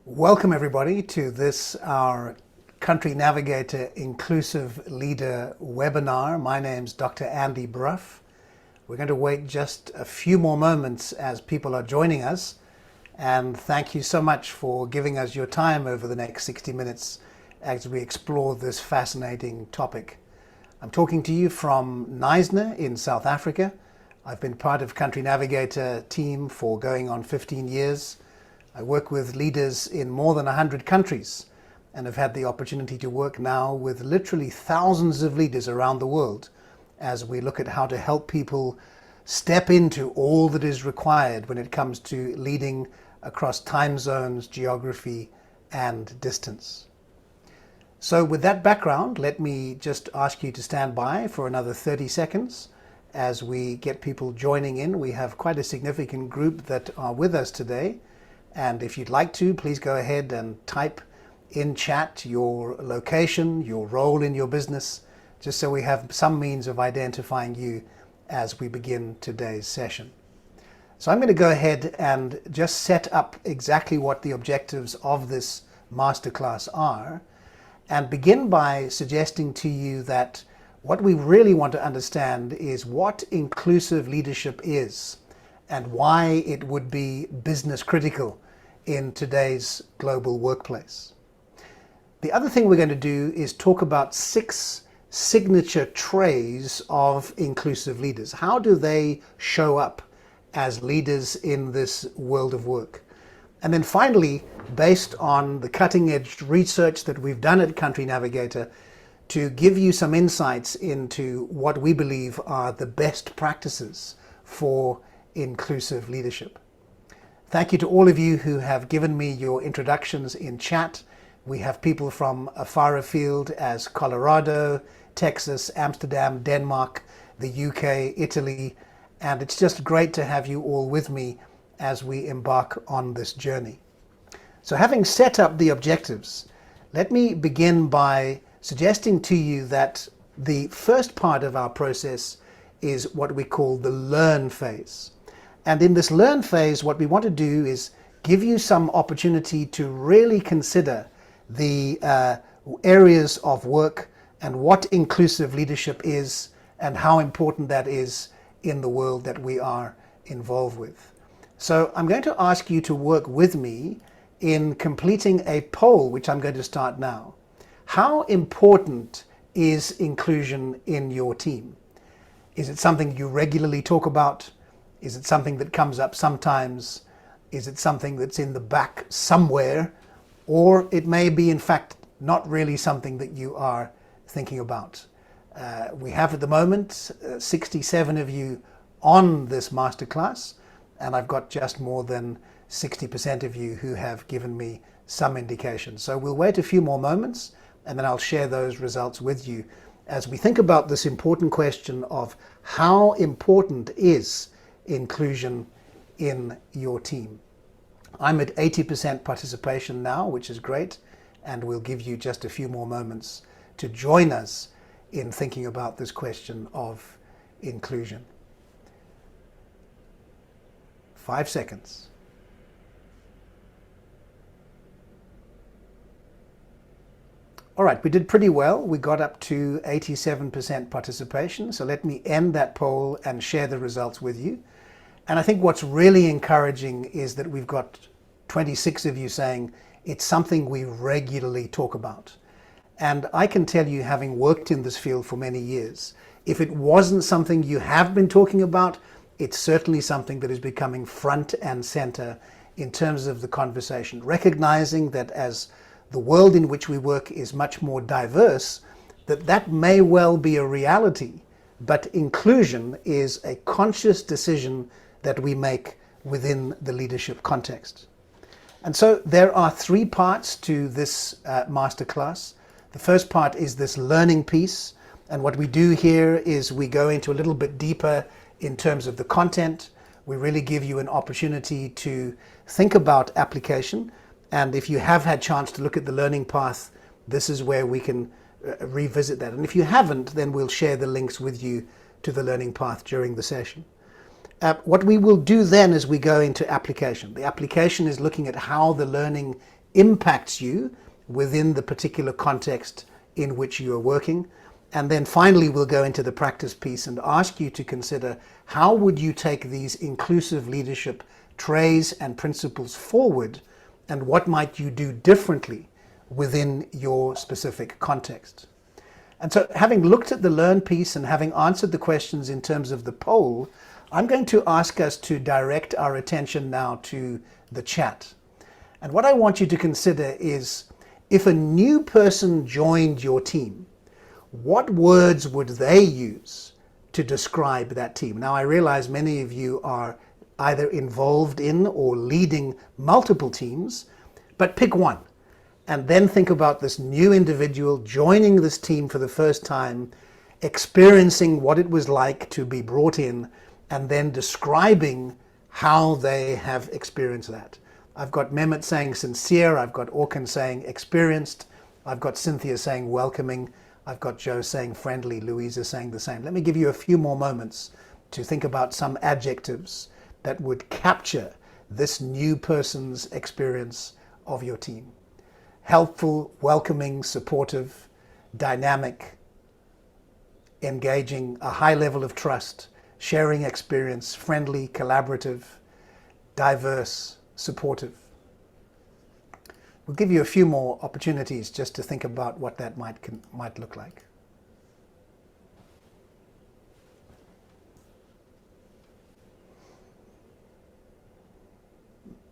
Welcome everybody to this, our Country Navigator Inclusive Leader webinar. My name's Dr. Andy Bruff. We're going to wait just a few more moments as people are joining us. And thank you so much for giving us your time over the next 60 minutes as we explore this fascinating topic. I'm talking to you from Knysna in South Africa. I've been part of Country Navigator team for going on 15 years. I work with leaders in more than 100 countries and have had the opportunity to work now with literally thousands of leaders around the world as we look at how to help people step into all that is required when it comes to leading across time zones, geography, and distance. So with that background, let me just ask you to stand by for another 30 seconds as we get people joining in. We have quite a significant group that are with us today. And if you'd like to, please go ahead and type in chat your location, your role in your business, just so we have some means of identifying you as we begin today's session. So I'm going to go ahead and just set up exactly what the objectives of this masterclass are, and begin by suggesting to you that what we really want to understand is what inclusive leadership is and why it would be business critical in today's global workplace. The other thing we're going to do is talk about 6 signature traits of inclusive leaders. How do they show up as leaders in this world of work? And then finally, based on the cutting edge research that we've done at Country Navigator, to give you some insights into what we believe are the best practices for inclusive leadership. Thank you to all of you who have given me your introductions in chat. We have people from afar afield as Colorado, Texas, Amsterdam, Denmark, the UK, Italy, and it's just great to have you all with me as we embark on this journey. So having set up the objectives, let me begin by suggesting to you that the first part of our process is what we call the learn phase. And in this learn phase, what we want to do is give you some opportunity to really consider the areas of work and what inclusive leadership is and how important that is in the world that we are involved with. So I'm going to ask you to work with me in completing a poll, which I'm going to start now. How important is inclusion in your team? Is it something you regularly talk about? Is it something that comes up sometimes? Is it something that's in the back somewhere? Or it may be, in fact, not really something that you are thinking about. We have at the moment 67 of you on this masterclass, and I've got just more than 60% of you who have given me some indication. So we'll wait a few more moments, and then I'll share those results with you as we think about this important question of how important is inclusion in your team. I'm at 80% participation now, which is great, and we'll give you just a few more moments to join us in thinking about this question of inclusion. 5 seconds. All right, we did pretty well. We got up to 87% participation. So let me end that poll and share the results with you. And I think what's really encouraging is that we've got 26 of you saying it's something we regularly talk about. And I can tell you, having worked in this field for many years, if it wasn't something you have been talking about, it's certainly something that is becoming front and center in terms of the conversation, recognizing that as the world in which we work is much more diverse, that may well be a reality, but inclusion is a conscious decision that we make within the leadership context. And so there are 3 parts to this masterclass. The first part is this learning piece, and what we do here is we go into a little bit deeper in terms of the content. We really give you an opportunity to think about application. And if you have had chance to look at the learning path, this is where we can revisit that. And if you haven't, then we'll share the links with you to the learning path during the session. What we will do then is we go into application. The application is looking at how the learning impacts you within the particular context in which you are working. And then finally, we'll go into the practice piece and ask you to consider how would you take these inclusive leadership traits and principles forward, and what might you do differently within your specific context. And so, having looked at the learn piece and having answered the questions in terms of the poll, I'm going to ask us to direct our attention now to the chat. And what I want you to consider is, if a new person joined your team, what words would they use to describe that team? Now, I realize many of you are either involved in or leading multiple teams, but pick one. And then think about this new individual joining this team for the first time, experiencing what it was like to be brought in, and then describing how they have experienced that. I've got Mehmet saying sincere, I've got Orkan saying experienced, I've got Cynthia saying welcoming, I've got Joe saying friendly, Louisa saying the same. Let me give you a few more moments to think about some adjectives that would capture this new person's experience of your team. Helpful, welcoming, supportive, dynamic, engaging, a high level of trust, sharing experience, friendly, collaborative, diverse, supportive. We'll give you a few more opportunities just to think about what that might look like.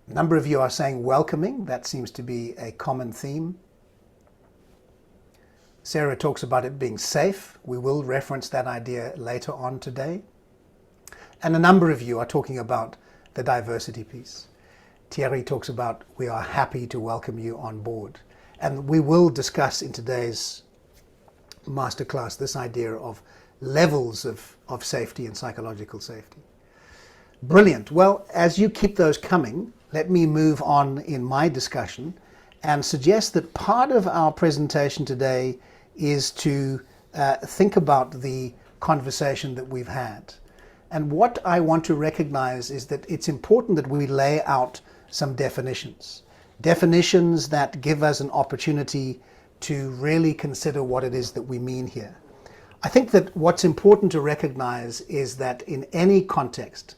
A number of you are saying welcoming. That seems to be a common theme. Sarah talks about it being safe. We will reference that idea later on today. And a number of you are talking about the diversity piece. Thierry talks about we are happy to welcome you on board. And we will discuss in today's masterclass this idea of levels of safety and psychological safety. Brilliant. Well, as you keep those coming, let me move on in my discussion and suggest that part of our presentation today is to think about the conversation that we've had. And what I want to recognize is that it's important that we lay out some definitions. Definitions that give us an opportunity to really consider what it is that we mean here. I think that what's important to recognize is that in any context,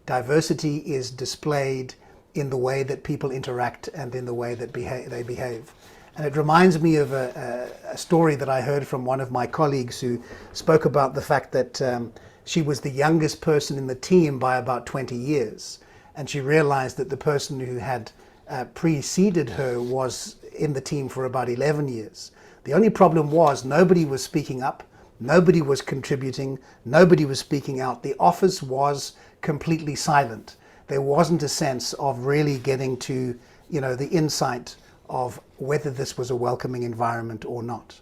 diversity is displayed in the way that people interact and in the way that they behave. And it reminds me of a story that I heard from one of my colleagues who spoke about the fact that she was the youngest person in the team by about 20 years. And she realized that the person who had preceded her was in the team for about 11 years. The only problem was nobody was speaking up, nobody was contributing, nobody was speaking out. The office was completely silent. There wasn't a sense of really getting to, the insight of whether this was a welcoming environment or not.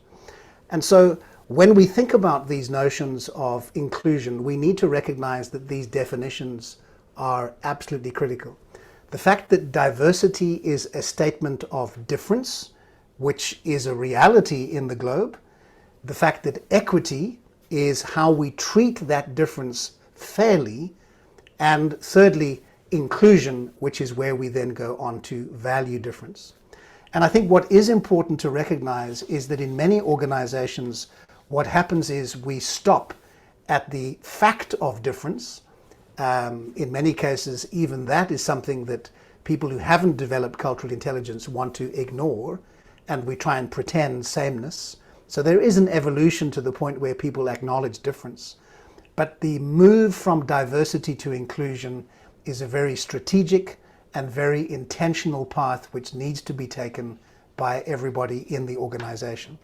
And so when we think about these notions of inclusion, we need to recognize that these definitions are absolutely critical. The fact that diversity is a statement of difference, which is a reality in the globe. The fact that equity is how we treat that difference fairly. And thirdly, inclusion, which is where we then go on to value difference. And I think what is important to recognize is that in many organizations, what happens is we stop at the fact of difference. In many cases, even that is something that people who haven't developed cultural intelligence want to ignore, and we try and pretend sameness. So there is an evolution to the point where people acknowledge difference. But the move from diversity to inclusion is a very strategic and very intentional path which needs to be taken by everybody in the organization.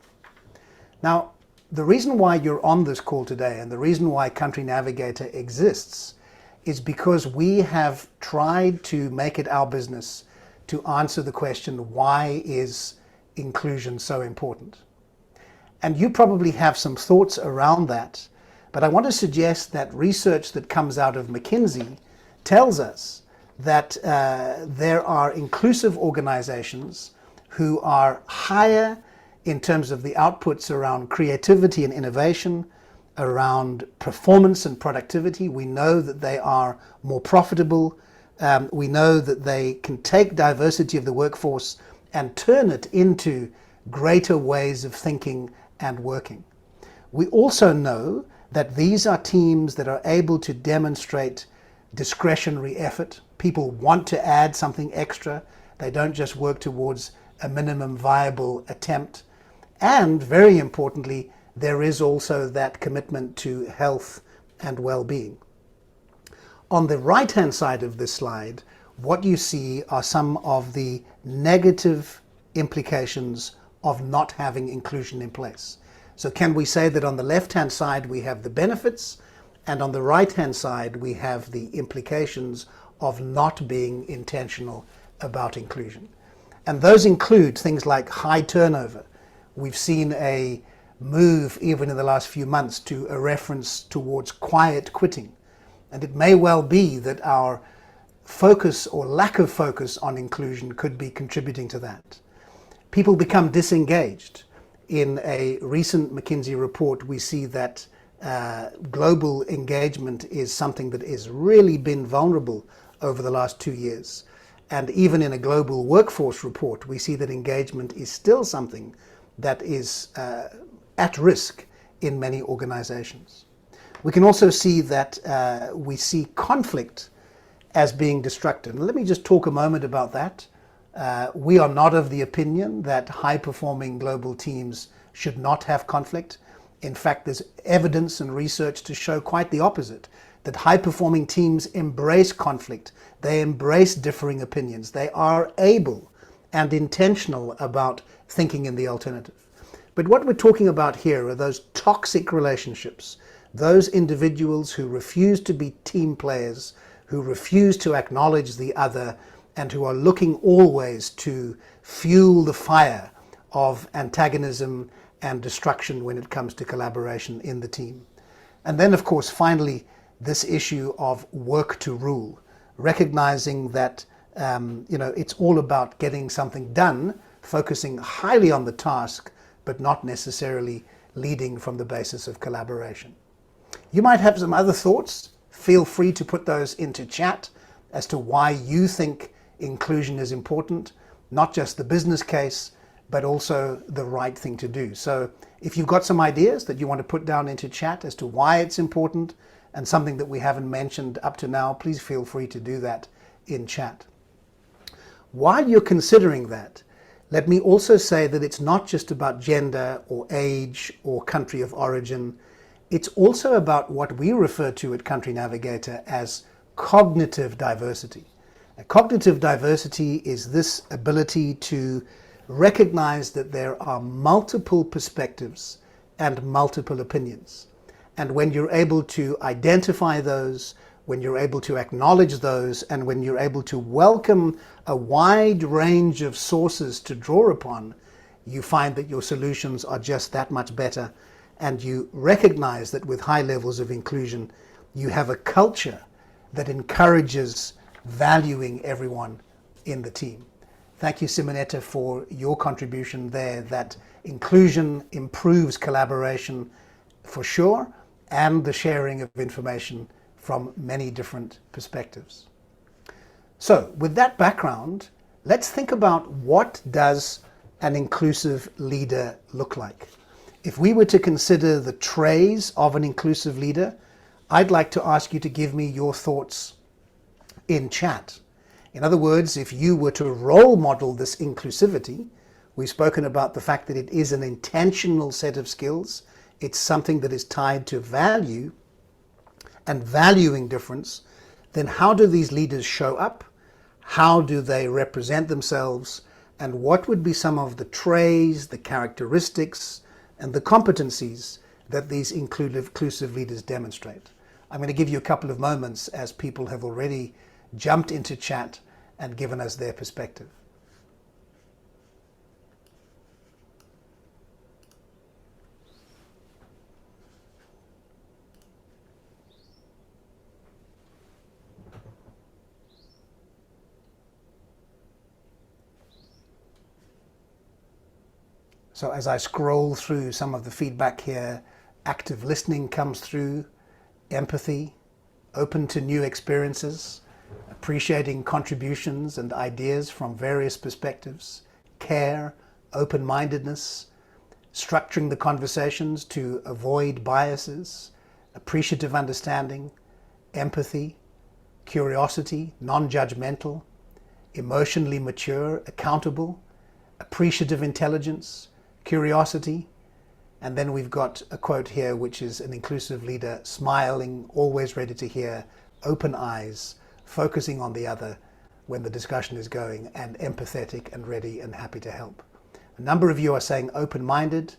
Now, the reason why you're on this call today and the reason why Country Navigator exists is because we have tried to make it our business to answer the question, why is inclusion so important? And you probably have some thoughts around that, but I want to suggest that research that comes out of McKinsey tells us that there are inclusive organizations who are higher in terms of the outputs around creativity and innovation, around performance and productivity. We know that they are more profitable. We know that they can take diversity of the workforce and turn it into greater ways of thinking and working. We also know that these are teams that are able to demonstrate discretionary effort. People want to add something extra. They don't just work towards a minimum viable attempt. And very importantly, there is also that commitment to health and well-being. On the right-hand side of this slide, what you see are some of the negative implications of not having inclusion in place. So can we say that on the left-hand side we have the benefits, and on the right-hand side we have the implications of not being intentional about inclusion? And those include things like high turnover. We've seen a move even in the last few months to a reference towards quiet quitting. And it may well be that our focus or lack of focus on inclusion could be contributing to that. People become disengaged. In a recent McKinsey report, we see that global engagement is something that has really been vulnerable over the last 2 years. And even in a global workforce report, we see that engagement is still something that is at risk in many organizations. We can also see that we see conflict as being destructive. And let me just talk a moment about that. We are not of the opinion that high-performing global teams should not have conflict. In fact, there's evidence and research to show quite the opposite, that high-performing teams embrace conflict. They embrace differing opinions. They are able and intentional about thinking in the alternative. But what we're talking about here are those toxic relationships, those individuals who refuse to be team players, who refuse to acknowledge the other, and who are looking always to fuel the fire of antagonism and destruction when it comes to collaboration in the team. And then, of course, finally, this issue of work to rule, recognizing that it's all about getting something done, focusing highly on the task, but not necessarily leading from the basis of collaboration. You might have some other thoughts. Feel free to put those into chat as to why you think inclusion is important, not just the business case, but also the right thing to do. So if you've got some ideas that you want to put down into chat as to why it's important and something that we haven't mentioned up to now, please feel free to do that in chat. While you're considering that, let me also say that it's not just about gender or age or country of origin. It's also about what we refer to at Country Navigator as cognitive diversity. Cognitive diversity is this ability to recognize that there are multiple perspectives and multiple opinions. And when you're able to identify those, when you're able to acknowledge those, and when you're able to welcome a wide range of sources to draw upon, you find that your solutions are just that much better. And you recognize that with high levels of inclusion, you have a culture that encourages valuing everyone in the team. Thank you, Simonetta, for your contribution there, that inclusion improves collaboration for sure, and the sharing of information from many different perspectives. So with that background, let's think about what does an inclusive leader look like. If we were to consider the traits of an inclusive leader, I'd like to ask you to give me your thoughts in chat. In other words, if you were to role model this inclusivity, we've spoken about the fact that it is an intentional set of skills. It's something that is tied to value and valuing difference. Then how do these leaders show up? How do they represent themselves? And what would be some of the traits, the characteristics, and the competencies that these inclusive leaders demonstrate? I'm going to give you a couple of moments as people have already jumped into chat and given us their perspective. So as I scroll through some of the feedback here, active listening comes through, empathy, open to new experiences, appreciating contributions and ideas from various perspectives, care, open-mindedness, structuring the conversations to avoid biases, appreciative understanding, empathy, curiosity, non-judgmental, emotionally mature, accountable, appreciative intelligence, curiosity. And then we've got a quote here, which is an inclusive leader, smiling, always ready to hear, open eyes, focusing on the other when the discussion is going, and empathetic and ready and happy to help. A number of you are saying open-minded.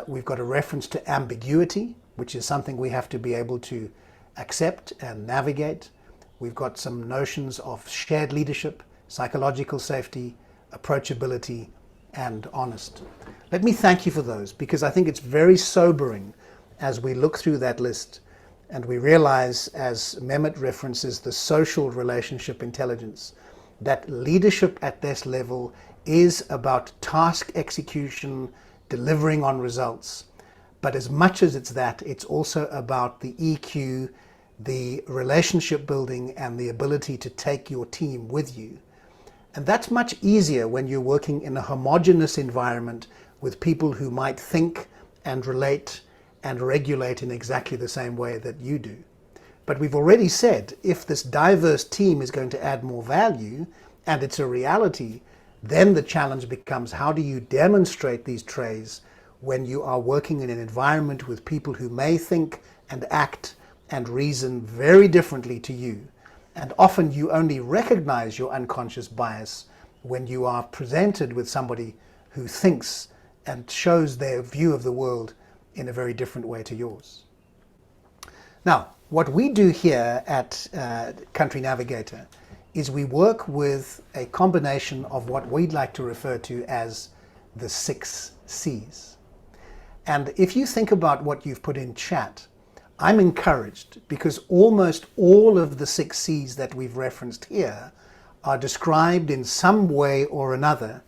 We've got a reference to ambiguity, which is something we have to be able to accept and navigate. We've got some notions of shared leadership, psychological safety, approachability, and honest. Let me thank you for those, because I think it's very sobering as we look through that list and we realize, as Mehmet references, the social relationship intelligence, that leadership at this level is about task execution, delivering on results. But as much as it's that, it's also about the EQ, the relationship building, and the ability to take your team with you. And that's much easier when you're working in a homogeneous environment with people who might think and relate and regulate in exactly the same way that you do. But we've already said, if this diverse team is going to add more value, and it's a reality, then the challenge becomes, how do you demonstrate these traits when you are working in an environment with people who may think and act and reason very differently to you? And often you only recognize your unconscious bias when you are presented with somebody who thinks and shows their view of the world in a very different way to yours. Now, what we do here at Country Navigator is we work with a combination of what we'd like to refer to as the 6 C's. And if you think about what you've put in chat, I'm encouraged, because almost all of the 6 C's that we've referenced here are described in some way or another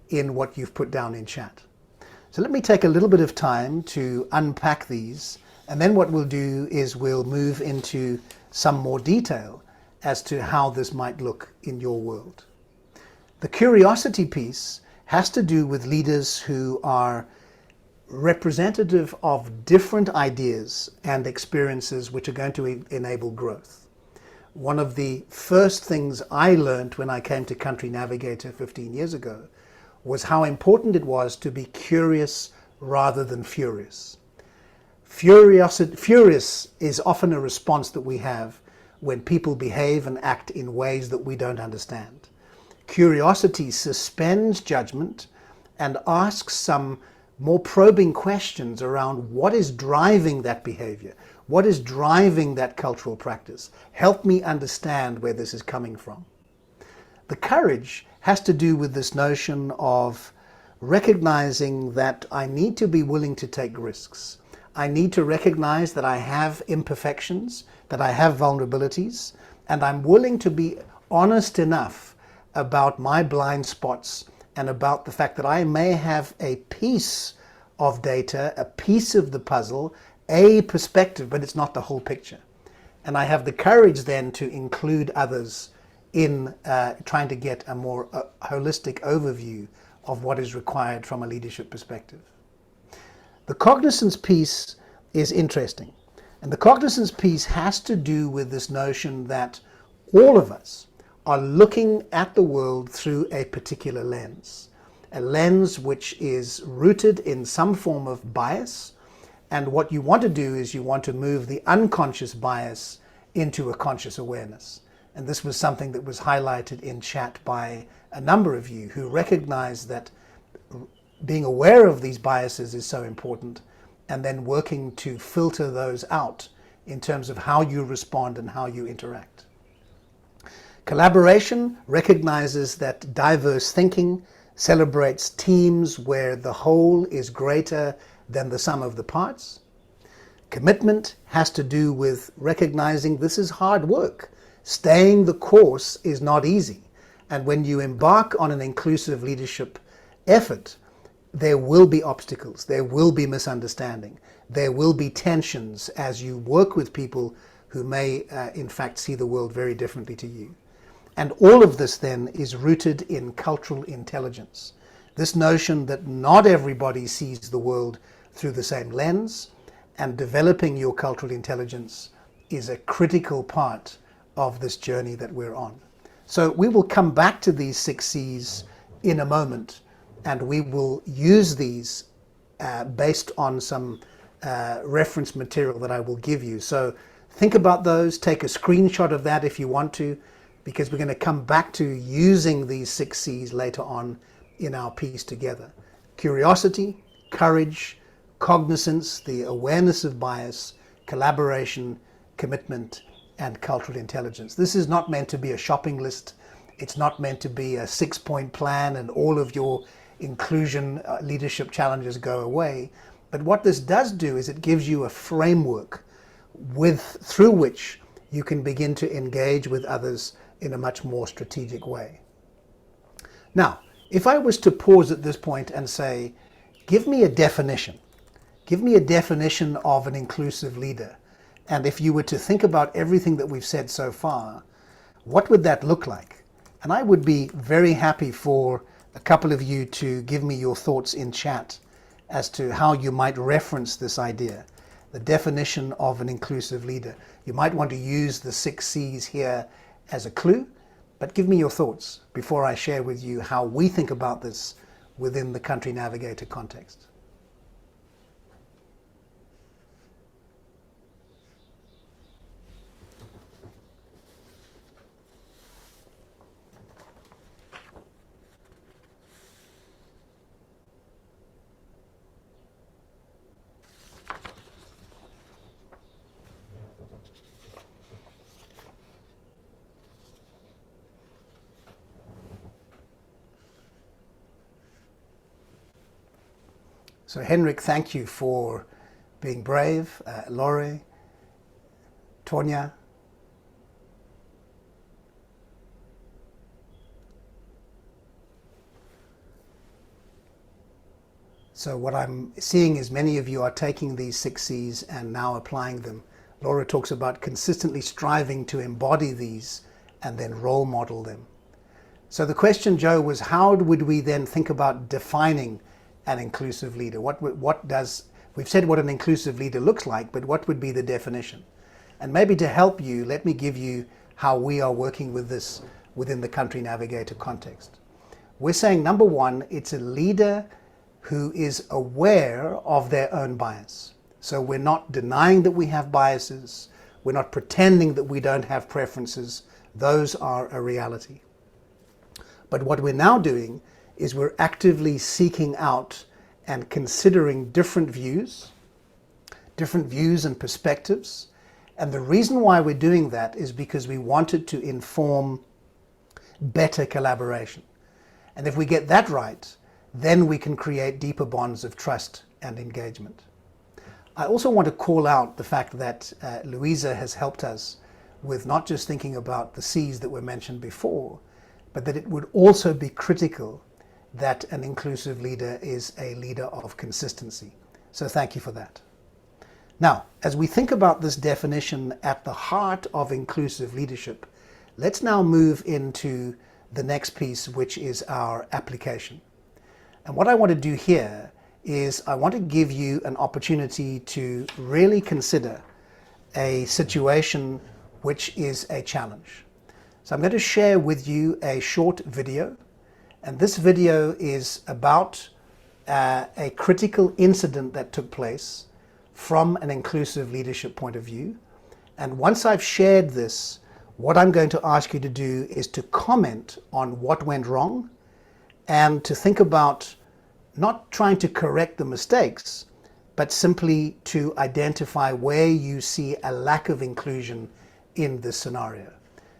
in what you've put down in chat. So let me take a little bit of time to unpack these, and then what we'll do is we'll move into some more detail as to how this might look in your world. The curiosity piece has to do with leaders who are representative of different ideas and experiences which are going to enable growth. One of the first things I learned when I came to Country Navigator 15 years ago was how important it was to be curious rather than furious. Furious is often a response that we have when people behave and act in ways that we don't understand. Curiosity suspends judgment and asks some more probing questions around what is driving that behavior, what is driving that cultural practice. Help me understand where this is coming from. The courage has to do with this notion of recognizing that I need to be willing to take risks. I need to recognize that I have imperfections, that I have vulnerabilities, and I'm willing to be honest enough about my blind spots and about the fact that I may have a piece of data, a piece of the puzzle, a perspective, but it's not the whole picture. And I have the courage then to include others in trying to get a more holistic overview of what is required from a leadership perspective. The cognizance piece is interesting. And the cognizance piece has to do with this notion that all of us are looking at the world through a particular lens, a lens which is rooted in some form of bias. And what you want to do is you want to move the unconscious bias into a conscious awareness. And this was something that was highlighted in chat by a number of you who recognized that being aware of these biases is so important, and then working to filter those out in terms of how you respond and how you interact. Collaboration recognizes that diverse thinking celebrates teams where the whole is greater than the sum of the parts. Commitment has to do with recognizing this is hard work. Staying the course is not easy. And when you embark on an inclusive leadership effort, there will be obstacles, there will be misunderstanding, there will be tensions as you work with people who may in fact see the world very differently to you. And all of this then is rooted in cultural intelligence. This notion that not everybody sees the world through the same lens, and developing your cultural intelligence is a critical part of this journey that we're on. So we will come back to these 6 C's in a moment, and we will use these based on some reference material that I will give you. So think about those, take a screenshot of that if you want to, because we're going to come back to using these 6 C's later on in our piece together. Curiosity, courage, cognizance, the awareness of bias, collaboration, commitment, and cultural intelligence. This is not meant to be a shopping list. It's not meant to be a 6-point plan and all of your inclusion leadership challenges go away. But what this does do is it gives you a framework through which you can begin to engage with others in a much more strategic way. Now, if I was to pause at this point and say, give me a definition. Give me a definition of an inclusive leader. And if you were to think about everything that we've said so far, what would that look like? And I would be very happy for a couple of you to give me your thoughts in chat as to how you might reference this idea, the definition of an inclusive leader. You might want to use the 6 C's here as a clue, but give me your thoughts before I share with you how we think about this within the Country Navigator context. So Henrik, thank you for being brave. Laurie, Tonya. So what I'm seeing is many of you are taking these 6 C's and now applying them. Laura talks about consistently striving to embody these and then role model them. So the question, Joe, was how would we then think about defining an inclusive leader? We've said what an inclusive leader looks like, but what would be the definition? And maybe to help you, let me give you how we are working with this within the Country Navigator context. We're saying, number one, it's a leader who is aware of their own bias. So we're not denying that we have biases. We're not pretending that we don't have preferences. Those are a reality. But what we're now doing is we're actively seeking out and considering different views and perspectives. And the reason why we're doing that is because we wanted to inform better collaboration. And if we get that right, then we can create deeper bonds of trust and engagement. I also want to call out the fact that Louisa has helped us with not just thinking about the C's that were mentioned before, but that it would also be critical that an inclusive leader is a leader of consistency. So thank you for that. Now, as we think about this definition at the heart of inclusive leadership, let's now move into the next piece, which is our application. And what I want to do here is I want to give you an opportunity to really consider a situation which is a challenge. So I'm going to share with you a short video. And this video is about a critical incident that took place from an inclusive leadership point of view. And once I've shared this, what I'm going to ask you to do is to comment on what went wrong and to think about not trying to correct the mistakes, but simply to identify where you see a lack of inclusion in this scenario.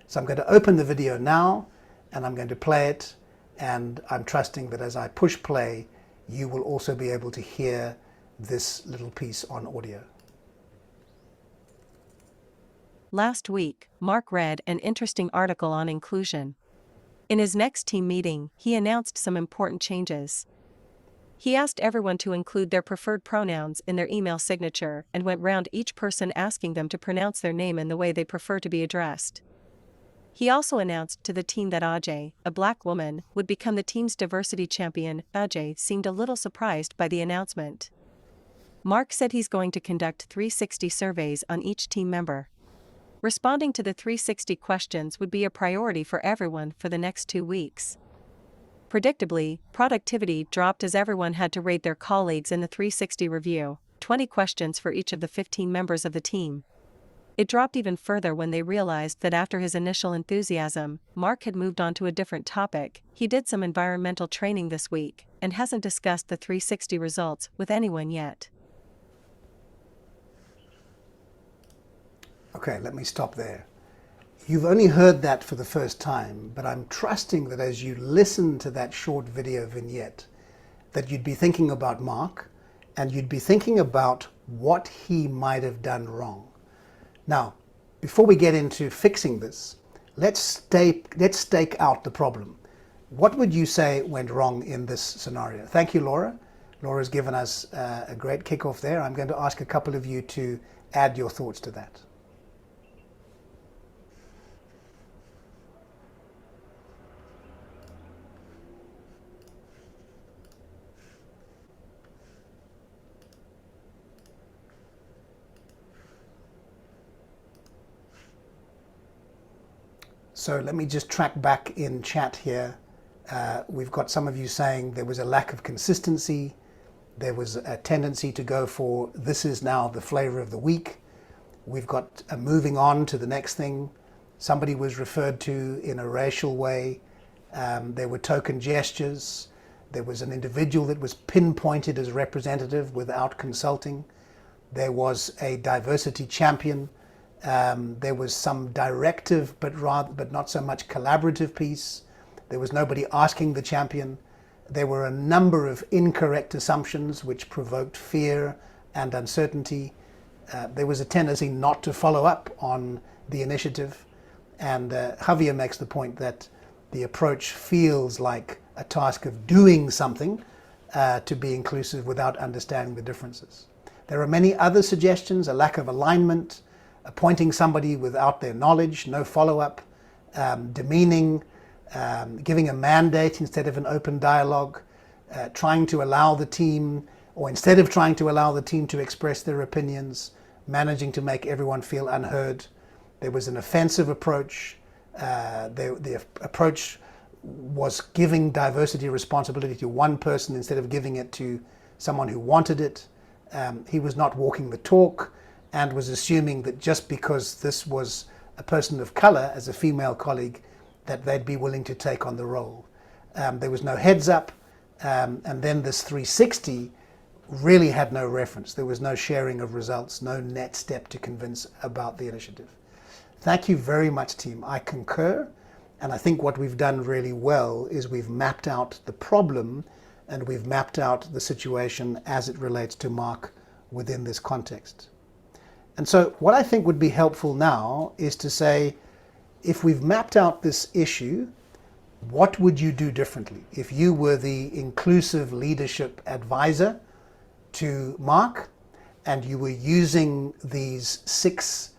So I'm going to open the video now and I'm going to play it. And I'm trusting that as I push play, you will also be able to hear this little piece on audio. Last week, Mark read an interesting article on inclusion. In his next team meeting, he announced some important changes. He asked everyone to include their preferred pronouns in their email signature and went round each person asking them to pronounce their name in the way they prefer to be addressed. He also announced to the team that Ajay, a black woman, would become the team's diversity champion. Ajay seemed a little surprised by the announcement. Mark said he's going to conduct 360 surveys on each team member. Responding to the 360 questions would be a priority for everyone for the next 2 weeks. Predictably, productivity dropped as everyone had to rate their colleagues in the 360 review, 20 questions for each of the 15 members of the team. It dropped even further when they realized that after his initial enthusiasm, Mark had moved on to a different topic. He did some environmental training this week and hasn't discussed the 360 results with anyone yet. Okay, let me stop there. You've only heard that for the first time, but I'm trusting that as you listen to that short video vignette, that you'd be thinking about Mark and you'd be thinking about what he might have done wrong. Now, before we get into fixing this, let's stake out the problem. What would you say went wrong in this scenario? Thank you, Laura. Laura's given us a great kickoff there. I'm going to ask a couple of you to add your thoughts to that. So let me just track back in chat here. We've got some of you saying there was a lack of consistency. There was a tendency to go for this is now the flavor of the week. We've got a moving on to the next thing. Somebody was referred to in a racial way. There were token gestures. There was an individual that was pinpointed as representative without consulting. There was a diversity champion. There was some directive, but not so much collaborative piece. There was nobody asking the champion. There were a number of incorrect assumptions which provoked fear and uncertainty. There was a tendency not to follow up on the initiative. And Javier makes the point that the approach feels like a task of doing something to be inclusive without understanding the differences. There are many other suggestions: a lack of alignment, appointing somebody without their knowledge, no follow-up, demeaning, giving a mandate instead of an open dialogue, trying to allow the team, or instead of trying to allow the team to express their opinions, managing to make everyone feel unheard. There was an offensive approach. The approach was giving diversity responsibility to one person instead of giving it to someone who wanted it. He was not walking the talk and was assuming that just because this was a person of color, as a female colleague, that they'd be willing to take on the role. There was no heads up, and then this 360 really had no reference. There was no sharing of results, no next step to convince about the initiative. Thank you very much, team. I concur, and I think what we've done really well is we've mapped out the problem and we've mapped out the situation as it relates to Mark within this context. And so what I think would be helpful now is to say, if we've mapped out this issue, what would you do differently? If you were the inclusive leadership advisor to Mark and you were using these 6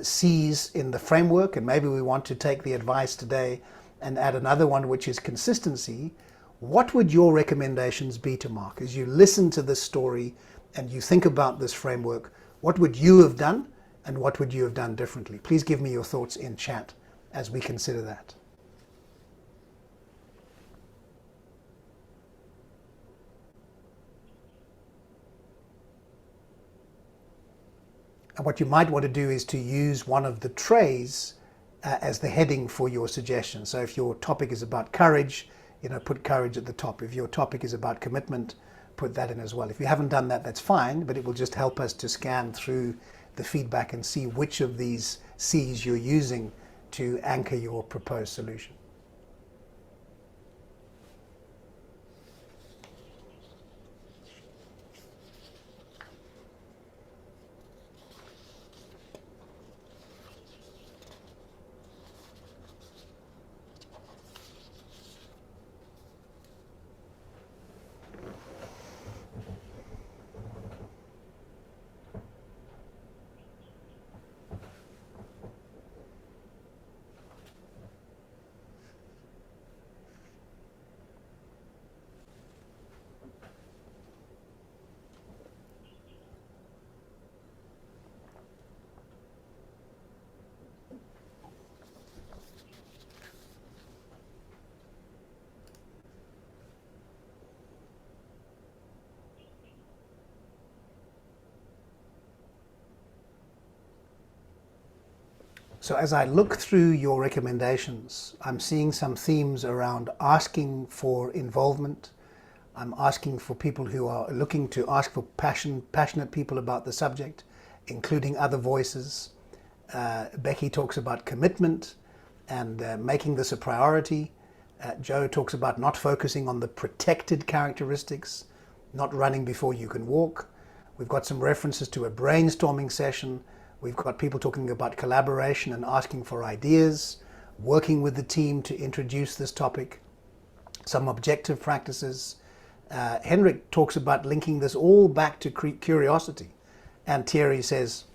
C's in the framework, and maybe we want to take the advice today and add another one, which is consistency, what would your recommendations be to Mark? As you listen to this story and you think about this framework, what would you have done and what would you have done differently? Please give me your thoughts in chat as we consider that. And what you might want to do is to use one of the trays as the heading for your suggestion. So if your topic is about courage, put courage at the top. If your topic is about commitment, put that in as well. If you haven't done that, that's fine, but it will just help us to scan through the feedback and see which of these C's you're using to anchor your proposed solution. So as I look through your recommendations, I'm seeing some themes around asking for involvement. I'm asking for people who are looking to ask for passionate people about the subject, including other voices. Becky talks about commitment and making this a priority. Joe talks about not focusing on the protected characteristics, not running before you can walk. We've got some references to a brainstorming session. We've got people talking about collaboration and asking for ideas, working with the team to introduce this topic, some objective practices. Henrik talks about linking this all back to curiosity. And Thierry says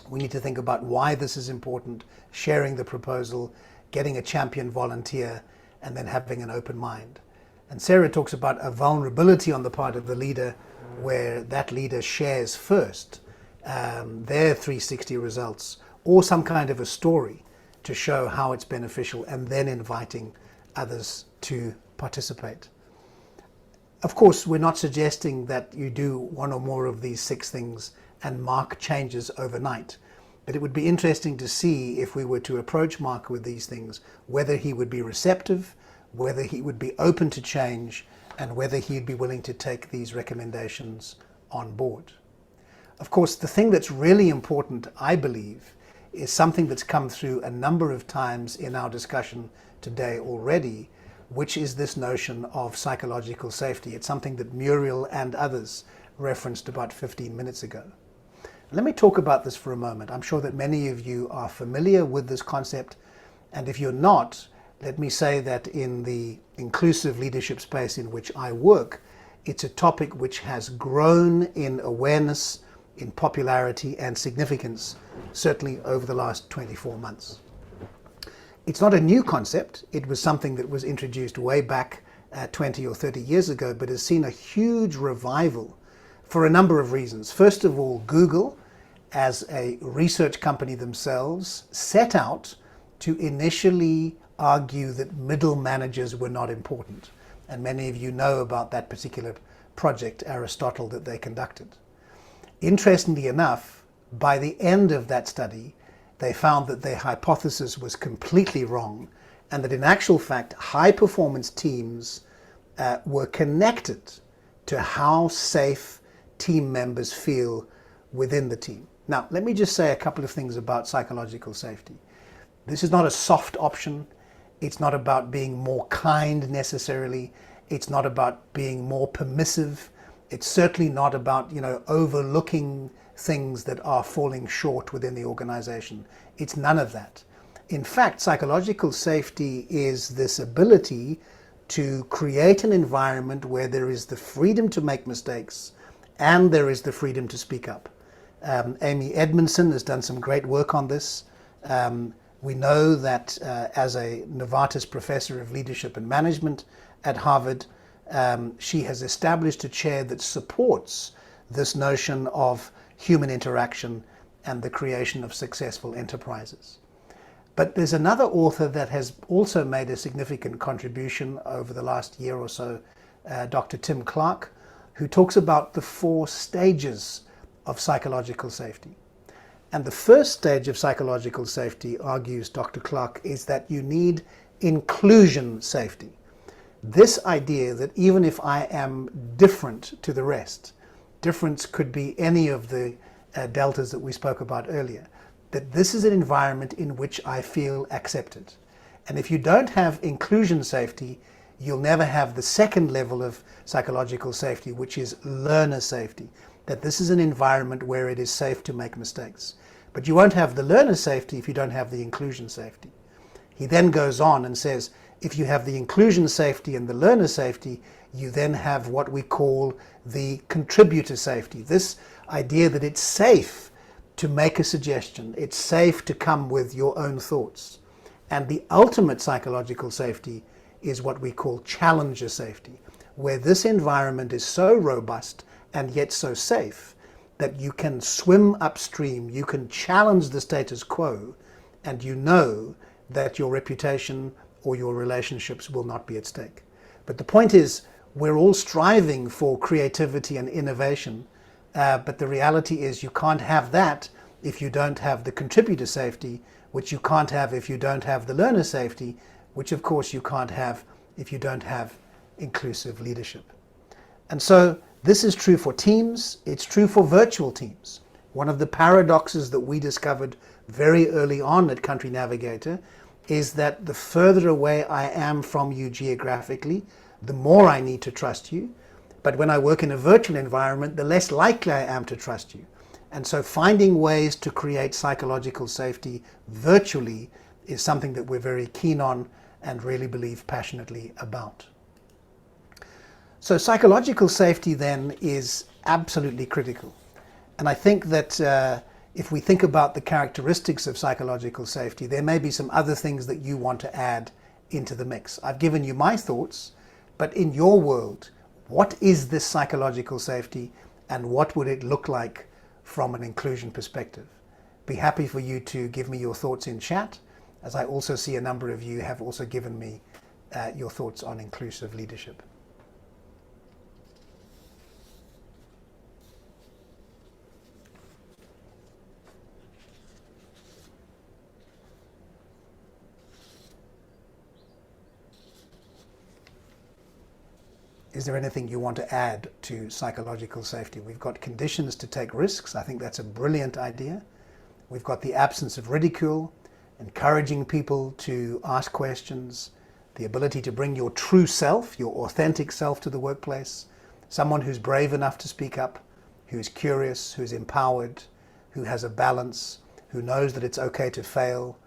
we need to think about why this is important, sharing the proposal, getting a champion volunteer, and then having an open mind. And Sarah talks about a vulnerability on the part of the leader where that leader shares first their 360 results or some kind of a story to show how it's beneficial and then inviting others to participate. Of course, we're not suggesting that you do one or more of these 6 things and Mark changes overnight. But it would be interesting to see if we were to approach Mark with these things, whether he would be receptive, whether he would be open to change, and whether he'd be willing to take these recommendations on board. Of course, the thing that's really important, I believe, is something that's come through a number of times in our discussion today already, which is this notion of psychological safety. It's something that Muriel and others referenced about 15 minutes ago. Let me talk about this for a moment. I'm sure that many of you are familiar with this concept, and if you're not, let me say that in the inclusive leadership space in which I work, it's a topic which has grown in awareness, in popularity and significance, certainly over the last 24 months. It's not a new concept. It was something that was introduced way back 20 or 30 years ago, but has seen a huge revival for a number of reasons. First of all, Google, as a research company themselves, set out to initially argue that middle managers were not important. And many of you know about that particular project, Aristotle, that they conducted. Interestingly enough, by the end of that study, they found that their hypothesis was completely wrong, and that in actual fact, high-performance teams were connected to how safe team members feel within the team. Now, let me just say a couple of things about psychological safety. This is not a soft option. It's not about being more kind necessarily. It's not about being more permissive. It's certainly not about, overlooking things that are falling short within the organization. It's none of that. In fact, psychological safety is this ability to create an environment where there is the freedom to make mistakes and there is the freedom to speak up. Amy Edmondson has done some great work on this. We know that as a Novartis Professor of Leadership and Management at Harvard, she has established a chair that supports this notion of human interaction and the creation of successful enterprises. But there's another author that has also made a significant contribution over the last year or so, Dr. Tim Clark, who talks about the 4 stages of psychological safety. And the first stage of psychological safety, argues Dr. Clark, is that you need inclusion safety. This idea that even if I am different to the rest, difference could be any of the deltas that we spoke about earlier, that this is an environment in which I feel accepted. And if you don't have inclusion safety, you'll never have the second level of psychological safety, which is learner safety, that this is an environment where it is safe to make mistakes. But you won't have the learner safety if you don't have the inclusion safety. He then goes on and says, if you have the inclusion safety and the learner safety, you then have what we call the contributor safety. This idea that it's safe to make a suggestion, it's safe to come with your own thoughts. And the ultimate psychological safety is what we call challenger safety, where this environment is so robust and yet so safe that you can swim upstream, you can challenge the status quo, and you know that your reputation or your relationships will not be at stake. But the point is, we're all striving for creativity and innovation, but the reality is you can't have that if you don't have the contributor safety, which you can't have if you don't have the learner safety, which of course you can't have if you don't have inclusive leadership. And so this is true for teams, it's true for virtual teams. One of the paradoxes that we discovered very early on at Country Navigator is that the further away I am from you geographically, the more I need to trust you. But when I work in a virtual environment, the less likely I am to trust you. And so finding ways to create psychological safety virtually is something that we're very keen on and really believe passionately about. So psychological safety then is absolutely critical. And I think that if we think about the characteristics of psychological safety, there may be some other things that you want to add into the mix. I've given you my thoughts, but in your world, what is this psychological safety and what would it look like from an inclusion perspective? Be happy for you to give me your thoughts in chat, as I also see a number of you have also given me your thoughts on inclusive leadership. Is there anything you want to add to psychological safety? We've got conditions to take risks. I think that's a brilliant idea. We've got the absence of ridicule, encouraging people to ask questions, the ability to bring your true self, your authentic self to the workplace, someone who's brave enough to speak up, who's curious, who's empowered, who has a balance, who knows that it's okay to fail,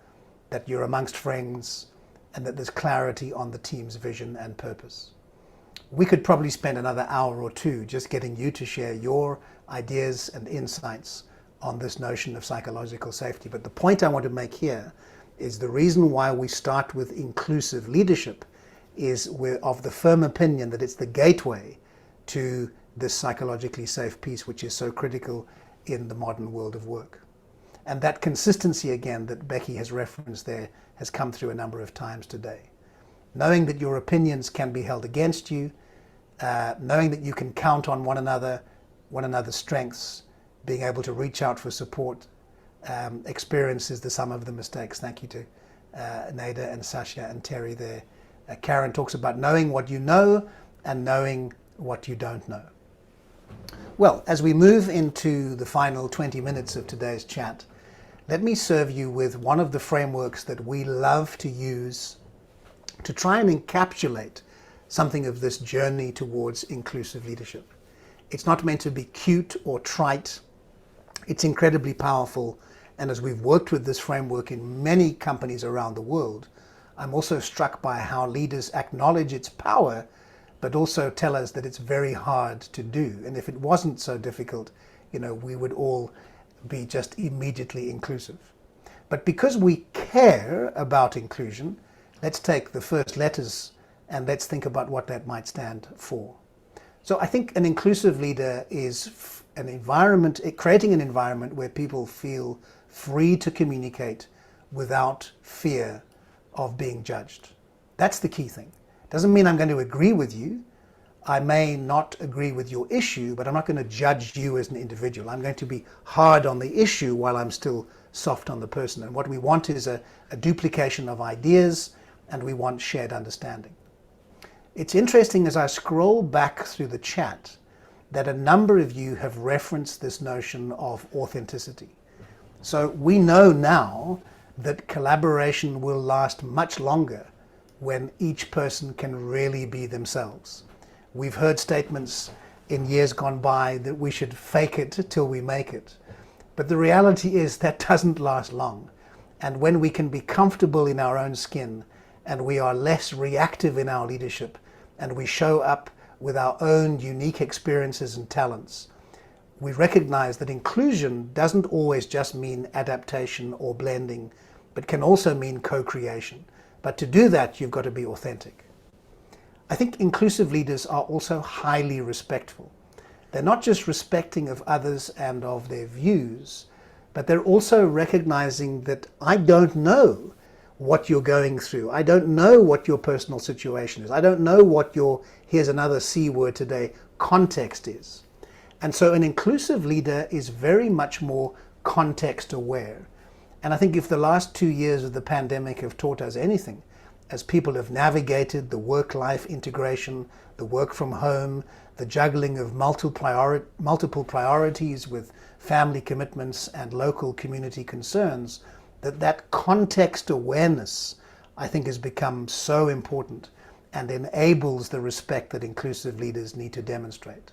that you're amongst friends, and that there's clarity on the team's vision and purpose. We could probably spend another hour or two just getting you to share your ideas and insights on this notion of psychological safety. But the point I want to make here is the reason why we start with inclusive leadership is we're of the firm opinion that it's the gateway to this psychologically safe piece, which is so critical in the modern world of work. And that consistency, again, that Becky has referenced there has come through a number of times today. Knowing that your opinions can be held against you, knowing that you can count on one another's strengths, being able to reach out for support. Experience is the sum of the mistakes. Thank you to Nada and Sasha and Terry there. Karen talks about knowing what you know and knowing what you don't know. Well, as we move into the final 20 minutes of today's chat, let me serve you with one of the frameworks that we love to use to try and encapsulate something of this journey towards inclusive leadership. It's not meant to be cute or trite. It's incredibly powerful. And as we've worked with this framework in many companies around the world, I'm also struck by how leaders acknowledge its power, but also tell us that it's very hard to do. And if it wasn't so difficult, we would all be just immediately inclusive. But because we care about inclusion, let's take the first letters and let's think about what that might stand for. So I think an inclusive leader is creating an environment where people feel free to communicate without fear of being judged. That's the key thing. Doesn't mean I'm going to agree with you. I may not agree with your issue, but I'm not going to judge you as an individual. I'm going to be hard on the issue while I'm still soft on the person. And what we want is a duplication of ideas, and we want shared understanding. It's interesting as I scroll back through the chat that a number of you have referenced this notion of authenticity. So we know now that collaboration will last much longer when each person can really be themselves. We've heard statements in years gone by that we should fake it till we make it. But the reality is that doesn't last long. And when we can be comfortable in our own skin and we are less reactive in our leadership and we show up with our own unique experiences and talents, we recognize that inclusion doesn't always just mean adaptation or blending, but can also mean co-creation. But to do that, you've got to be authentic. I think inclusive leaders are also highly respectful. They're not just respecting of others and of their views, but they're also recognizing that I don't know what you're going through. I don't know what your personal situation is. I don't know what your, here's another C word today, context is. And so an inclusive leader is very much more context aware. And I think if the last 2 years of the pandemic have taught us anything, as people have navigated the work-life integration, the work from home, the juggling of multiple priorities with family commitments and local community concerns, that context awareness, I think, has become so important and enables the respect that inclusive leaders need to demonstrate.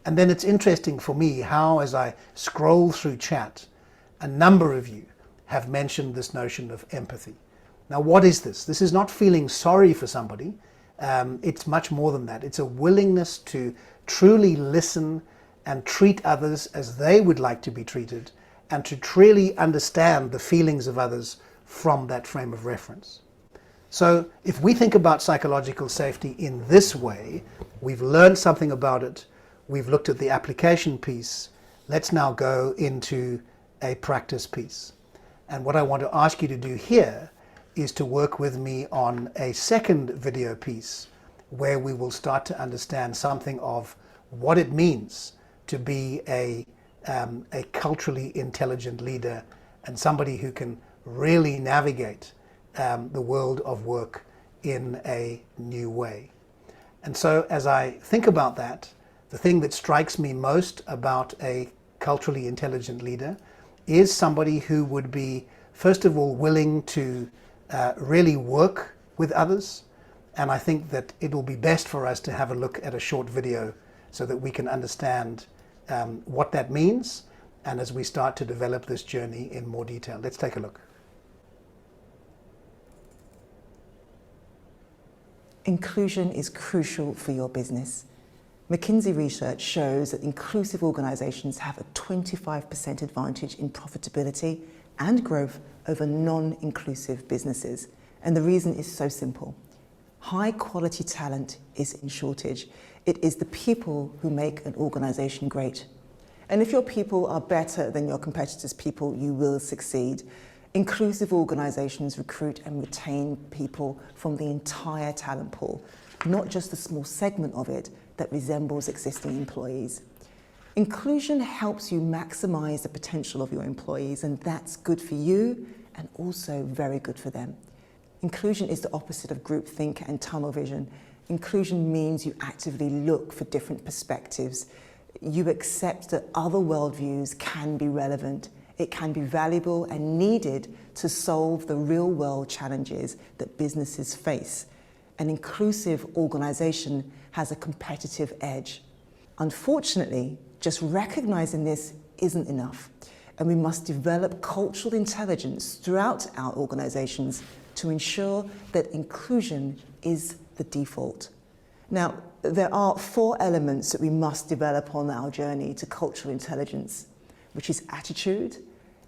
And then it's interesting for me how, as I scroll through chat, a number of you have mentioned this notion of empathy. Now, what is this? This is not feeling sorry for somebody. It's much more than that. It's a willingness to truly listen and treat others as they would like to be treated, and to truly understand the feelings of others from that frame of reference. So if we think about psychological safety in this way, we've learned something about it, we've looked at the application piece, let's now go into a practice piece. And what I want to ask you to do here is to work with me on a second video piece where we will start to understand something of what it means to be a culturally intelligent leader and somebody who can really navigate the world of work in a new way. And so as I think about that, the thing that strikes me most about a culturally intelligent leader is somebody who would be, first of all, willing to really work with others. And I think that it will be best for us to have a look at a short video so that we can understand what that means, and as we start to develop this journey in more detail. Let's take a look. Inclusion is crucial for your business. McKinsey research shows that inclusive organizations have a 25% advantage in profitability and growth over non-inclusive businesses. And the reason is so simple. High quality talent is in shortage. It is the people who make an organization great. And if your people are better than your competitors' people, you will succeed. Inclusive organizations recruit and retain people from the entire talent pool, not just a small segment of it that resembles existing employees. Inclusion helps you maximize the potential of your employees, and that's good for you and also very good for them. Inclusion is the opposite of groupthink and tunnel vision. Inclusion means you actively look for different perspectives. You accept that other worldviews can be relevant. It can be valuable and needed to solve the real-world challenges that businesses face. An inclusive organization has a competitive edge. Unfortunately, just recognizing this isn't enough, and we must develop cultural intelligence throughout our organizations to ensure that inclusion is the default. Now, there are 4 elements that we must develop on our journey to cultural intelligence, which is attitude,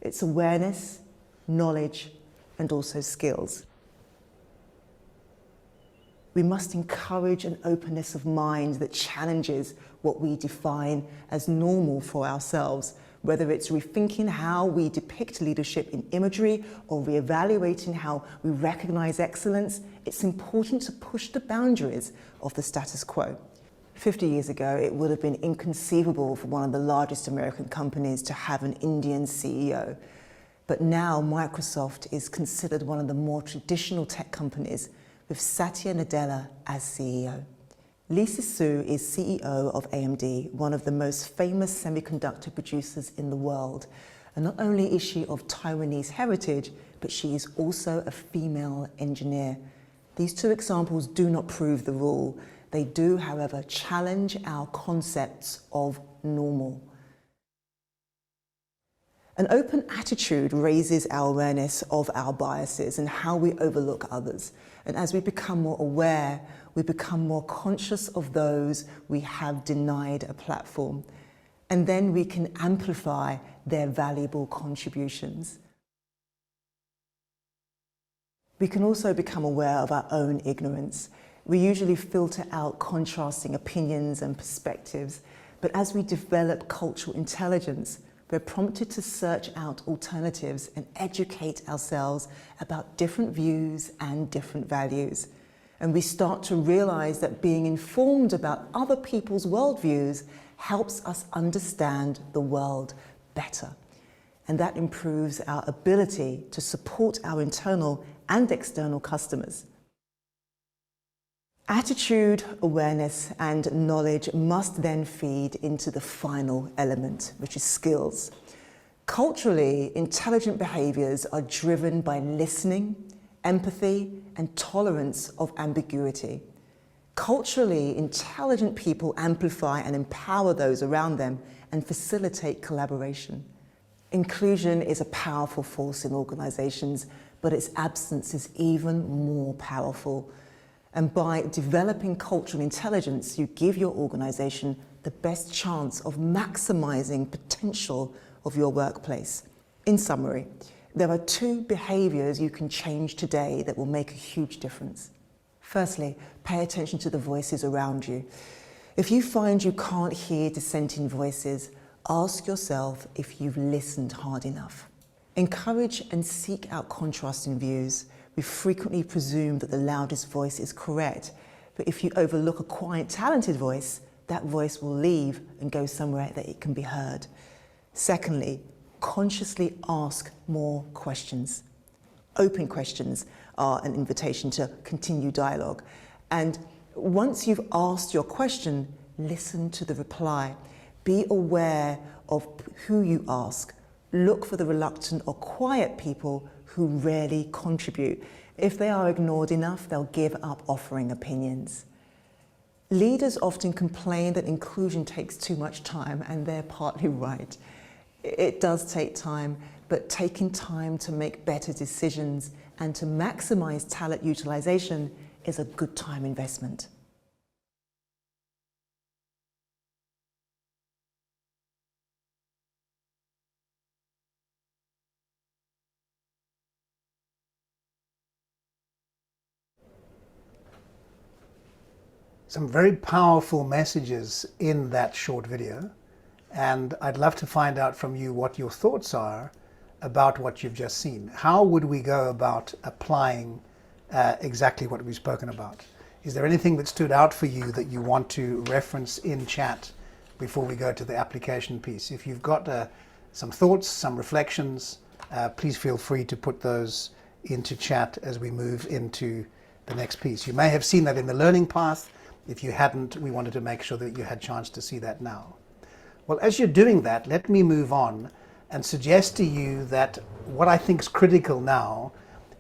it's awareness, knowledge, and also skills. We must encourage an openness of mind that challenges what we define as normal for ourselves, whether it's rethinking how we depict leadership in imagery or reevaluating how we recognize excellence. It's important to push the boundaries of the status quo. 50 years ago, it would have been inconceivable for one of the largest American companies to have an Indian CEO. But now Microsoft is considered one of the more traditional tech companies, with Satya Nadella as CEO. Lisa Su is CEO of AMD, one of the most famous semiconductor producers in the world. And not only is she of Taiwanese heritage, but she is also a female engineer. These 2 examples do not prove the rule. They do, however, challenge our concepts of normal. An open attitude raises our awareness of our biases and how we overlook others. And as we become more aware, we become more conscious of those we have denied a platform. And then we can amplify their valuable contributions. We can also become aware of our own ignorance. We usually filter out contrasting opinions and perspectives, but as we develop cultural intelligence, we're prompted to search out alternatives and educate ourselves about different views and different values. And we start to realize that being informed about other people's worldviews helps us understand the world better. and that improves our ability to support our internal and external customers. Attitude, awareness, and knowledge must then feed into the final element, which is skills. Culturally, intelligent behaviours are driven by listening, empathy, and tolerance of ambiguity. Culturally, intelligent people amplify and empower those around them and facilitate collaboration. Inclusion is a powerful force in organisations, but its absence is even more powerful. And by developing cultural intelligence, you give your organisation the best chance of maximising potential of your workplace. In summary, there are 2 behaviours you can change today that will make a huge difference. Firstly, pay attention to the voices around you. If you find you can't hear dissenting voices, ask yourself if you've listened hard enough. Encourage and seek out contrasting views. We frequently presume that the loudest voice is correct, but if you overlook a quiet, talented voice, that voice will leave and go somewhere that it can be heard. Secondly, consciously ask more questions. Open questions are an invitation to continue dialogue. And once you've asked your question, listen to the reply. Be aware of who you ask. Look for the reluctant or quiet people who rarely contribute. If they are ignored enough, they'll give up offering opinions. Leaders often complain that inclusion takes too much time, and they're partly right. It does take time, but taking time to make better decisions and to maximize talent utilization is a good time investment. Some very powerful messages in that short video, and I'd love to find out from you what your thoughts are about what you've just seen. How would we go about applying exactly what we've spoken about? Is there anything that stood out for you that you want to reference in chat before we go to the application piece? If you've got some thoughts, some reflections, please feel free to put those into chat as we move into the next piece. You may have seen that in the learning path. If you hadn't, we wanted to make sure that you had a chance to see that now. Well, as you're doing that, let me move on and suggest to you that what I think is critical now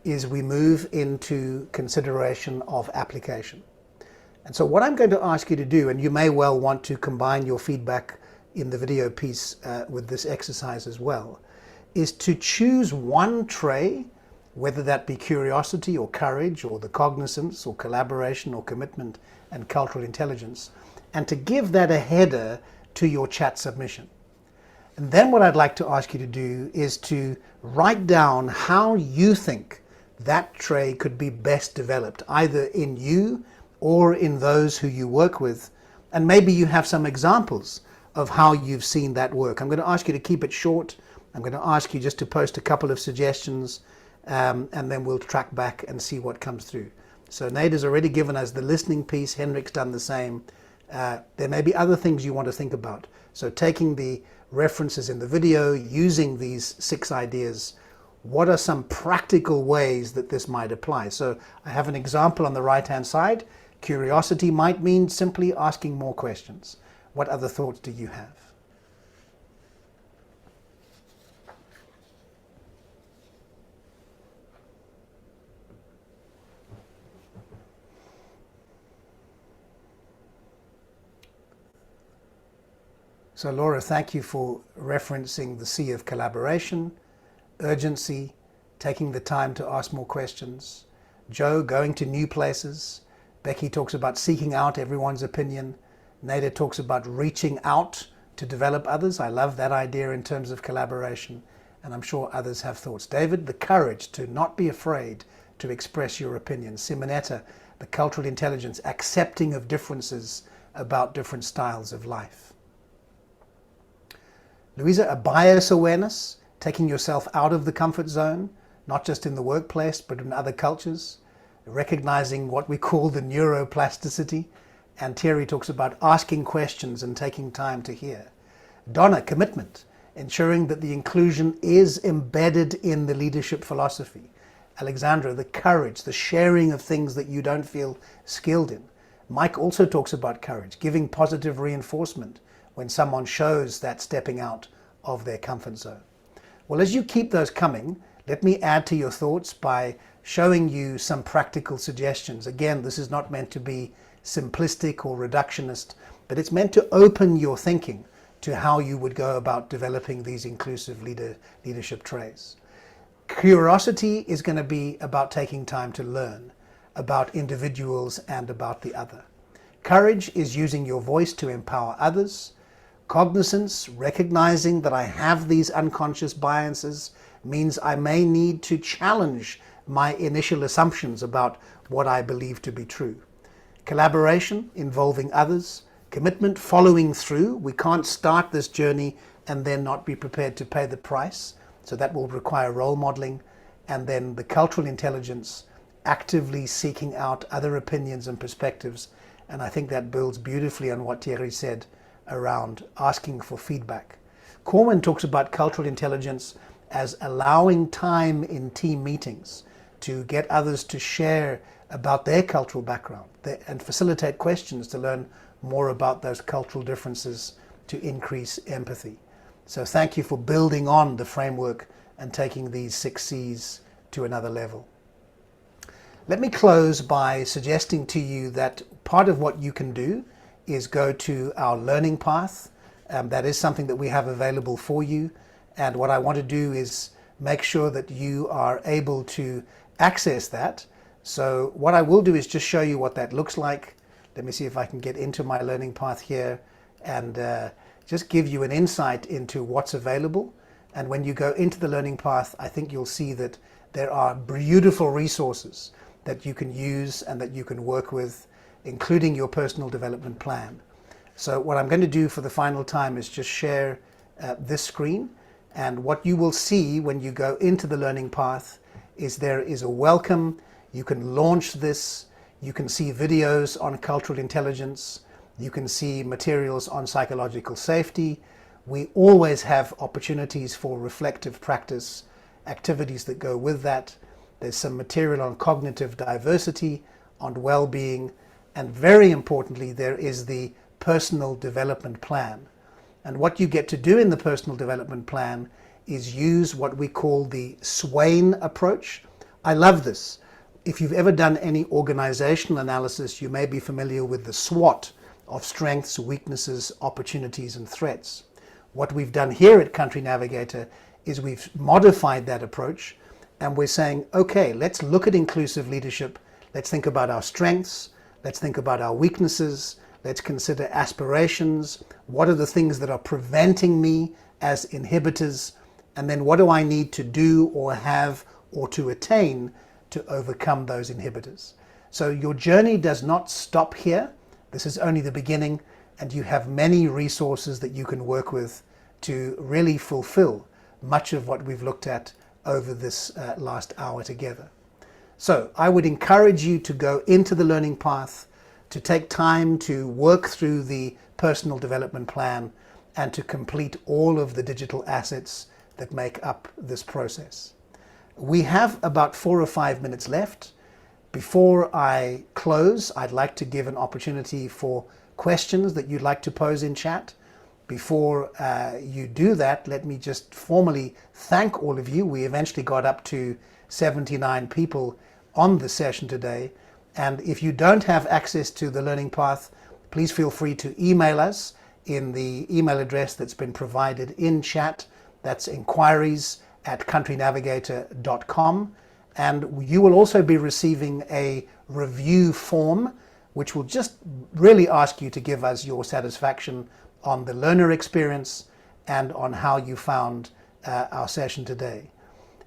is we move into consideration of application. And so what I'm going to ask you to do, and you may well want to combine your feedback in the video piece with this exercise as well, is to choose one trait, whether that be curiosity or courage or the cognizance or collaboration or commitment and cultural intelligence, and to give that a header to your chat submission. And then what I'd like to ask you to do is to write down how you think that trait could be best developed, either in you or in those who you work with. And maybe you have some examples of how you've seen that work. I'm going to ask you to keep it short. I'm going to ask you just to post a couple of suggestions, and then we'll track back and see what comes through. So Nate has already given us the listening piece. Henrik's done the same. There may be other things you want to think about. So taking the references in the video, using these 6 ideas, what are some practical ways that this might apply? So I have an example on the right-hand side. Curiosity might mean simply asking more questions. What other thoughts do you have? So Laura, thank you for referencing the C of collaboration, urgency, taking the time to ask more questions. Joe, going to new places. Becky talks about seeking out everyone's opinion. Nada talks about reaching out to develop others. I love that idea in terms of collaboration, and I'm sure others have thoughts. David, the courage to not be afraid to express your opinion. Simonetta, the cultural intelligence, accepting of differences about different styles of life. Louisa, a bias awareness, taking yourself out of the comfort zone, not just in the workplace, but in other cultures, recognizing what we call the neuroplasticity. And Thierry talks about asking questions and taking time to hear. Donna, commitment, ensuring that the inclusion is embedded in the leadership philosophy. Alexandra, the courage, the sharing of things that you don't feel skilled in. Mike also talks about courage, giving positive reinforcement when someone shows that stepping out of their comfort zone. Well, as you keep those coming, let me add to your thoughts by showing you some practical suggestions. Again, this is not meant to be simplistic or reductionist, but it's meant to open your thinking to how you would go about developing these inclusive leadership traits. Curiosity is going to be about taking time to learn about individuals and about the other. Courage is using your voice to empower others. Cognizance, recognizing that I have these unconscious biases, means I may need to challenge my initial assumptions about what I believe to be true. Collaboration, involving others. Commitment, following through. We can't start this journey and then not be prepared to pay the price. So that will require role modeling. And then the cultural intelligence, actively seeking out other opinions and perspectives. And I think that builds beautifully on what Thierry said around asking for feedback. Corman talks about cultural intelligence as allowing time in team meetings to get others to share about their cultural background and facilitate questions to learn more about those cultural differences to increase empathy. So thank you for building on the framework and taking these 6 C's to another level. Let me close by suggesting to you that part of what you can do is go to our learning path. That is something that we have available for you. And what I want to do is make sure that you are able to access that. So what I will do is just show you what that looks like. Let me see if I can get into my learning path here and just give you an insight into what's available. And when you go into the learning path, I think you'll see that there are beautiful resources that you can use and that you can work with, including your personal development plan. So what I'm going to do for the final time is just share this screen. And what you will see when you go into the learning path is there is a welcome. You can launch this. You can see videos on cultural intelligence. You can see materials on psychological safety. We always have opportunities for reflective practice, activities that go with that. There's some material on cognitive diversity, on well-being, and very importantly, there is the personal development plan. And what you get to do in the personal development plan is use what we call the SWAIN approach. I love this. If you've ever done any organizational analysis, you may be familiar with the SWOT of strengths, weaknesses, opportunities, and threats. What we've done here at Country Navigator is we've modified that approach and we're saying, okay, let's look at inclusive leadership. Let's think about our strengths. Let's think about our weaknesses. Let's consider aspirations. What are the things that are preventing me as inhibitors? And then what do I need to do or have or to attain to overcome those inhibitors? So your journey does not stop here. This is only the beginning, and you have many resources that you can work with to really fulfill much of what we've looked at over this last hour together. So I would encourage you to go into the learning path, to take time to work through the personal development plan, and to complete all of the digital assets that make up this process. We have about 4 or 5 minutes left. Before I close, I'd like to give an opportunity for questions that you'd like to pose in chat. Before you do that, let me just formally thank all of you. We eventually got up to 79 people on the session today. And if you don't have access to the learning path, please feel free to email us in the email address that's been provided in chat. That's inquiries@countrynavigator.com. And you will also be receiving a review form, which will just really ask you to give us your satisfaction on the learner experience and on how you found our session today.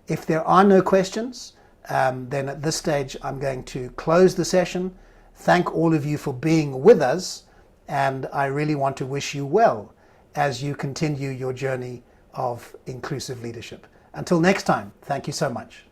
If there are no questions, then at this stage I'm going to close the session. Thank all of you for being with us, and I really want to wish you well as you continue your journey of inclusive leadership. Until next time, thank you so much.